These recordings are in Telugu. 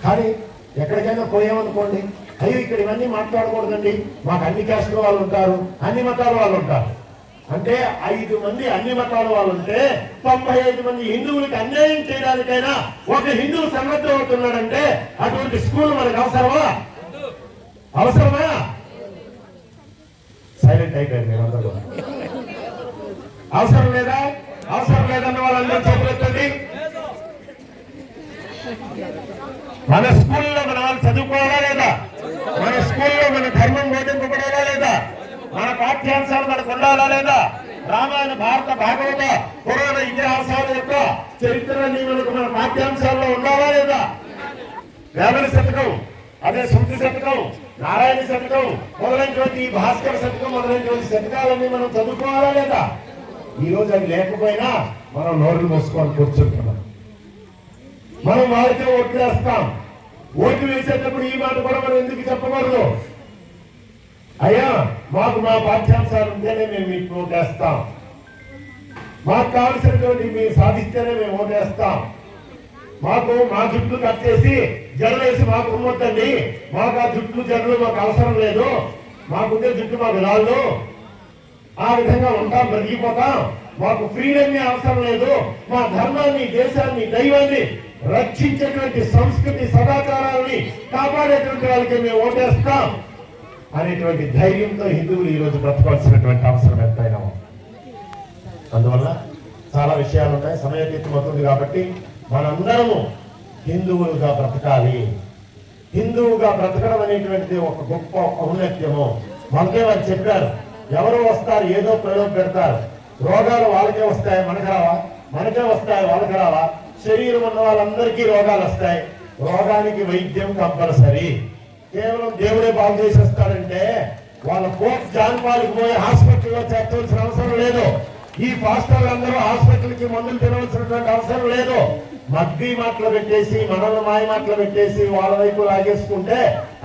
కానీ ఎక్కడికైనా పోయామనుకోండి, అయ్యో ఇక్కడ ఇవన్నీ మాట్లాడకూడదండి, మాకు అన్ని క్యాస్ట్ల వాళ్ళు ఉంటారు, అన్ని మతాల వాళ్ళు ఉంటారు అంటే 5 మంది అన్ని మతాల వాళ్ళు ఉంటే 95 మంది హిందువులకి అన్యాయం చేయడానికైనా ఒక హిందువు సన్నద్ధం అవుతున్నాడంటే అటువంటి స్కూల్ మనకు అవసరమా? అవసరమా? సైలెంట్ అయిపోయారు మీరందరూ. అవసరం లేదా? అవసరం లేదన్న వాళ్ళందరూ చేతులెత్తండి. మన స్కూల్లో మన వాళ్ళు చదువుకోవాలా లేదా? మన స్కూల్లో మన ధర్మం బోధింపబడాలా లేదా? మన పాఠ్యాంశాలు మనకు ఉండాలా లేదా? రామాయణ, భారత, భాగవత, పురాణ ఇతిహాసాల యొక్క చరిత్రని మనకు మన పాఠ్యాంశాల్లో ఉండాలా లేదా? వేమన శతకం, అదే శృతి శతకం, నారాయణ శతకం మొదలైనటువంటి భాస్కర శతకం మొదలైనటువంటి శతకాలన్నీ మనం చదువుకోవాలా లేదా? ఈ రోజు అది లేకపోయినా మనం నోరులు మూసుకొని కూర్చుంటున్నాం. మనం వాళ్ళకే ఓట్లు వేస్తాం. ఓట్లు వేసేటప్పుడు ఈ మాట కూడా మనం ఎందుకు చెప్పకూడదు? అయ్యా మాకు మా పాఠ్యాంశాలు ఉంటేనే మేము మీకు ఓటేస్తాం, మాకు కావలసినటువంటి మీరు సాధిస్తేనే మేము ఓటేస్తాం, మాకు మా జుట్లు కట్టేసి జడలేసి మాకు ఉండొద్దండి, మాకు ఆ జుట్లు జడలు మాకు అవసరం లేదు, మాకుండే జుట్టు మాకు రాళ్ళు, ఆ విధంగా ఉంటాం, బ్రతికిపోతాం, మాకు ఫ్రీడమ్ అవసరం లేదు, మా ధర్మాన్ని, దేశాన్ని, దైవాన్ని రక్షించేటువంటి సంస్కృతి సదాచారాన్ని కాపాడేటువంటి వాళ్ళకి మేము ఓటేస్తాం అనేటువంటి ధైర్యంతో హిందువులు ఈ రోజు బ్రతకాల్సినటువంటి అవసరం ఎంతైనా ఉంది. అందువల్ల చాలా విషయాలు ఉన్నాయి, సమయతీతం అవుతుంది కాబట్టి మనందరము హిందువులుగా బ్రతకాలి. హిందువుగా బ్రతకడం అనేటువంటిది ఒక గొప్ప ఔన్నత్యము. మనకే వారు చెప్పారు, ఎవరు వస్తారు ఏదో ప్రయోగం పెడతారు, రోగాలు వాళ్ళకే వస్తాయి మనకు రావా, మనకే వస్తాయి వాళ్ళకి రావా, శరీరం ఉన్న వాళ్ళందరికీ రోగాలు వస్తాయి, రోగానికి వైద్యం కంపల్సరీ. కేవలం దేవుడే బాగు చేసేస్తాడంటే వాళ్ళ కోర్టు జాన్పాలకు పోయి హాస్పిటల్లో చేర్చవలసిన అవసరం లేదు. ఈ పాస్టర్లు అందరూ హాస్పిటల్కి మందులు తినవలసినటువంటి అవసరం లేదు. మగ్గి మాటలు పెట్టేసి, మనల్ని మాయ మాటలు పెట్టేసి వాళ్ళ వైపు లాగేసుకుంటే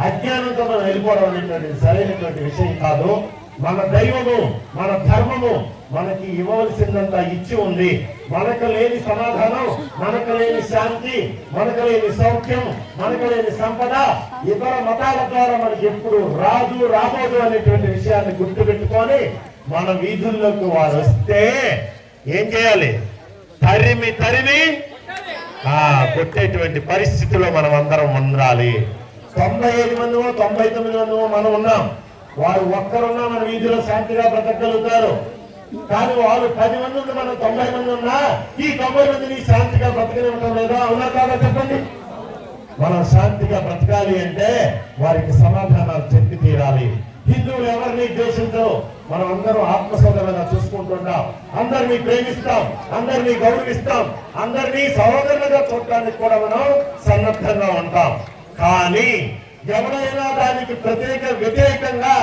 అజ్ఞానంతో మనం వెళ్ళిపోవడం అనేటువంటి సరైనటువంటి విషయం కాదు. మన దైవము, మన ధర్మము మనకి ఇవ్వవలసిందంతా ఇచ్చి ఉంది. మనకు లేని సమాధానం, మనకు లేని శాంతి, మనకు లేని సౌఖ్యం, మనకు లేని సంపద ఇతర మతాల ద్వారా మనకి ఎప్పుడు రాదు, రాబోదు అనేటువంటి విషయాన్ని గుర్తుపెట్టుకొని మన వీధుల్లోకి వారు వస్తే ఏం చేయాలి? తరిమి తరిమి కొట్టేటువంటి పరిస్థితిలో మనం అందరం ఉండాలి. 95 మందిమో 99 మందిమో మనం ఉన్నాం. వారు ఒక్కరున్నా మన వీధిలో శాంతిగా బ్రతకగలుగుతారు. కానీ వాళ్ళు 10 మంది ఉంది, మనం 90 మంది ఉన్నా ఈ 90 మందిని శాంతిగా బ్రతకనివ్వటం లేదా? అవునా కాదా చెప్పండి. మనం శాంతిగా బ్రతకాలి అంటే వారికి సమాధానాలు చెప్పి తీరాలి. హిందువులు ఎవరిని ద్వేషించరు, మనం అందరం ఆత్మసోదరులుగా చూసుకుంటున్నాం, అందరినీ ప్రేమిస్తాం, అందరినీ గౌరవిస్తాం, అందరినీ సహోదరులుగా చూడటానికి కూడా మనం సన్నద్ధంగా ఉంటాం. కానీ ఎవరైనా దానికి వ్యతిరేకంగా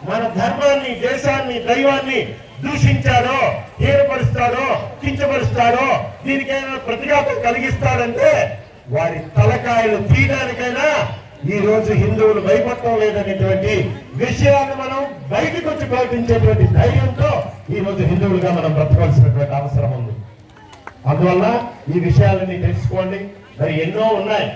మన ధర్మాన్ని, దేశాన్ని, దైవాన్ని దూషించాడో, హీనపరుస్తాడో, కించపరుస్తాడో, దీనికైనా ప్రతిఘాతం కలిగిస్తాడంటే వారి తలకాయలు తీయడానికైనా ఈ రోజు హిందువులు భయపడటం లేదనేటువంటి విషయాన్ని మనం బయటకు వచ్చి ప్రకటించేటువంటి ధైర్యంతో ఈ రోజు హిందువులుగా మనం బ్రతకాల్సినటువంటి అవసరం ఉంది. అందువల్ల ఈ విషయాలన్నీ తెలుసుకోండి. మరి ఎన్నో ఉన్నాయి.